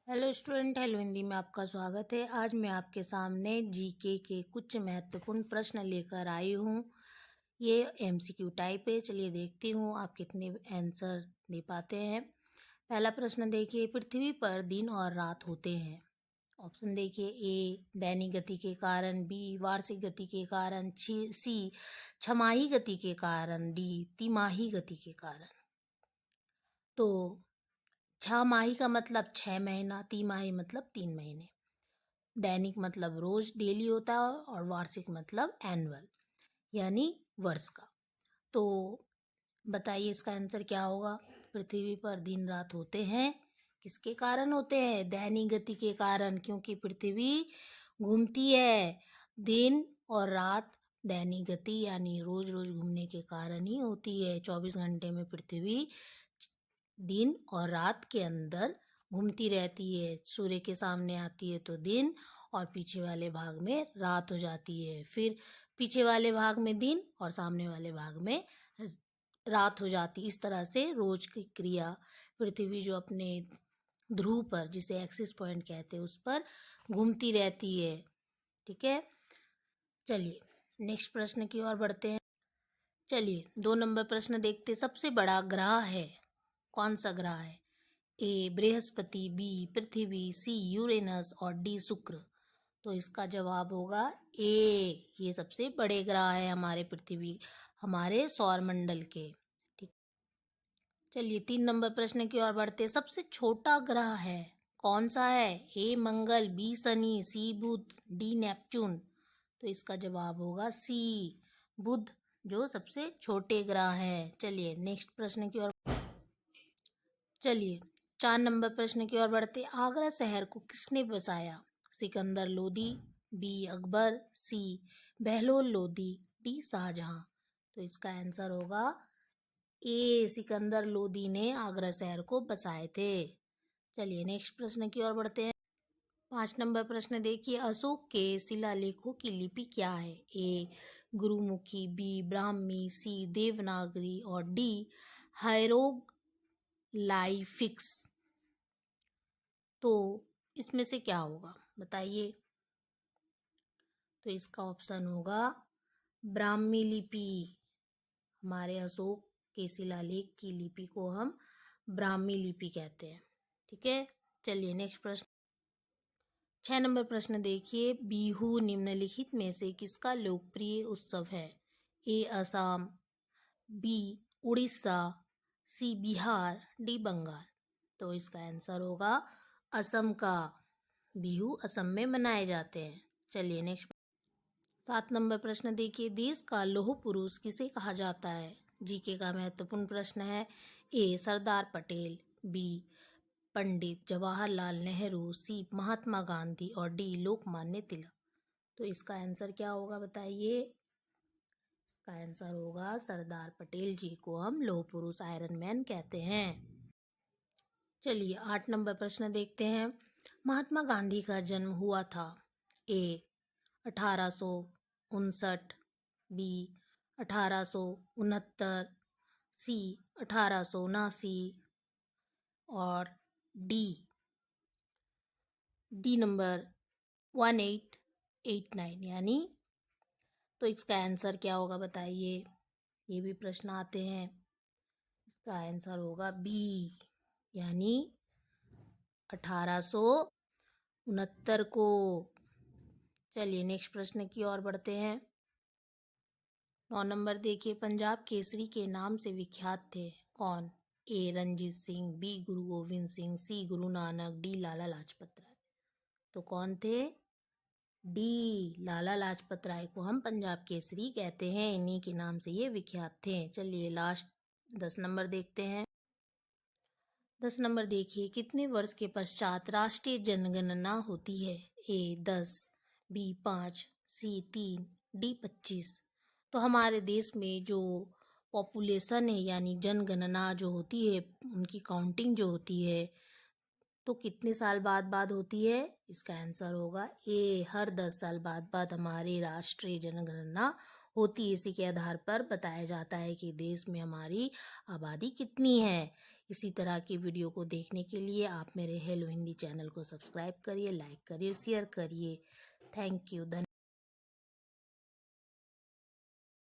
Hello student, hello Hindi में आपका स्वागत है। आज मैं आपके सामने जीके के कुछ महत्वपूर्ण प्रश्न लेकर आई हूँ। ये एमसीक्यू टाइप है। चलिए देखती हूँ आप कितने आंसर दे पाते हैं। पहला प्रश्न देखिए, पृथ्वी पर दिन और रात होते हैं। ऑप्शन देखिए, ए दैनिक गति के कारण, बी वार्षिक गति के कारण, सी छमाही गति के कारण, डी तिमाही गति के कारण। तो छमाही का मतलब 6 महीना, तिमाही मतलब 3 महीने, दैनिक मतलब रोज डेली होता है और वार्षिक मतलब एनुअल यानी वर्ष का। तो बताइए इसका आंसर क्या होगा। पृथ्वी पर दिन रात होते हैं, किसके कारण होते हैं? दैनिक गति के कारण, क्योंकि पृथ्वी घूमती है। दिन और रात दैनिक गति यानी रोज रोज घूमने के कारण ही होती है। 24 घंटे में पृथ्वी दिन और रात के अंदर घूमती रहती है। सूर्य के सामने आती है तो दिन और पीछे वाले भाग में रात हो जाती है। फिर पीछे वाले भाग में दिन और सामने वाले भाग में रात हो जाती। इस तरह से रोज की क्रिया पृथ्वी जो अपने ध्रुव पर, जिसे एक्सिस पॉइंट कहते हैं, उस पर घूमती रहती है। ठीक है, चलिए नेक्स्ट प्रश्न की ओर बढ़ते हैं। चलिए 2 नंबर प्रश्न देखते। सबसे बड़ा ग्रह है, कौन सा ग्रह है? ए बृहस्पति, बी पृथ्वी, सी यूरेनस और डी शुक्र। तो इसका जवाब होगा ए। ये सबसे बड़े ग्रह है हमारे पृथ्वी, हमारे सौर मंडल के। ठीक, चलिए 3 नंबर प्रश्न की ओर बढ़ते। सबसे छोटा ग्रह है, कौन सा है? ए मंगल, बी शनि, सी बुध, डी नेपच्यून। तो इसका जवाब होगा सी, बुध जो सबसे छोटे ग्रह हैं। चलिए नेक्स्ट प्रश्न की ओर चलिए 4 नंबर प्रश्न की ओर बढ़ते। आगरा शहर को किसने बसाया? सिकंदर लोदी, बी अकबर, सी बहलोल लोदी, डी शाहजहां। तो इसका आंसर होगा ए, सिकंदर लोदी ने आगरा शहर को बसाए थे। चलिए नेक्स्ट प्रश्न की ओर बढ़ते हैं। 5 नंबर प्रश्न देखिए, अशोक के शिलालेखों की लिपि क्या है? ए गुरुमुखी, बी ब्राह्मी, सी देवनागरी और डी हायरोग्लाइफिक्स। तो इसमें से क्या होगा बताइए। तो इसका ऑप्शन होगा ब्राह्मी लिपि। हमारे अशोक के शिलालेख की लिपि को हम ब्राह्मी लिपि कहते हैं। ठीक है, चलिए नेक्स्ट प्रश्न। 6 नंबर प्रश्न देखिए, बिहू निम्नलिखित में से किसका लोकप्रिय उत्सव है? ए असम, बी उड़ीसा, सी बिहार, डी बंगाल। तो इसका आंसर होगा असम का। बिहू असम में मनाए जाते हैं। चलिए नेक्स्ट 7 नंबर प्रश्न देखिए, देश का लौह पुरुष किसे कहा जाता है? जीके का महत्वपूर्ण प्रश्न है। ए सरदार पटेल, बी पंडित जवाहरलाल नेहरू, सी महात्मा गांधी और डी लोकमान्य तिलक। तो इसका आंसर क्या होगा बताइए। इसका आंसर होगा सरदार पटेल जी को हम लौह पुरुष, आयरन मैन कहते हैं। चलिए 8 नंबर प्रश्न देखते हैं। महात्मा गांधी का जन्म हुआ था ए 1859, बी 1869, सी 1879 और डी नंबर 1889 यानी। तो इसका आंसर क्या होगा बताइए। ये भी प्रश्न आते हैं। इसका आंसर होगा बी यानी 1869 को। चलिए नेक्स्ट प्रश्न की ओर बढ़ते हैं। 9 नंबर देखिए, पंजाब केसरी के नाम से विख्यात थे कौन? ए रंजीत सिंह, बी गुरु गोविंद सिंह, सी गुरु नानक, डी लाला लाजपत राय। तो कौन थे? डी लाला लाजपत राय को हम पंजाब केसरी कहते हैं। इन्हीं के नाम से ये विख्यात थे। चलिए लास्ट 10 नंबर देखते हैं। 10 नंबर देखिए, कितने वर्ष के पश्चात राष्ट्रीय जनगणना होती है? ए 10, बी 5, सी 3, डी 25। तो हमारे देश में जो पॉपुलेशन है यानी जनगणना जो होती है, उनकी काउंटिंग जो होती है, तो कितने साल बाद बाद होती है? इसका आंसर होगा ए, हर 10 साल बाद बाद हमारी राष्ट्रीय जनगणना होती है। इसी के आधार पर बताया जाता है कि देश में हमारी आबादी कितनी है। इसी तरह की वीडियो को देखने के लिए आप मेरे हेलो हिंदी चैनल को सब्सक्राइब करिए, लाइक करिए, शेयर करिए। Thank you.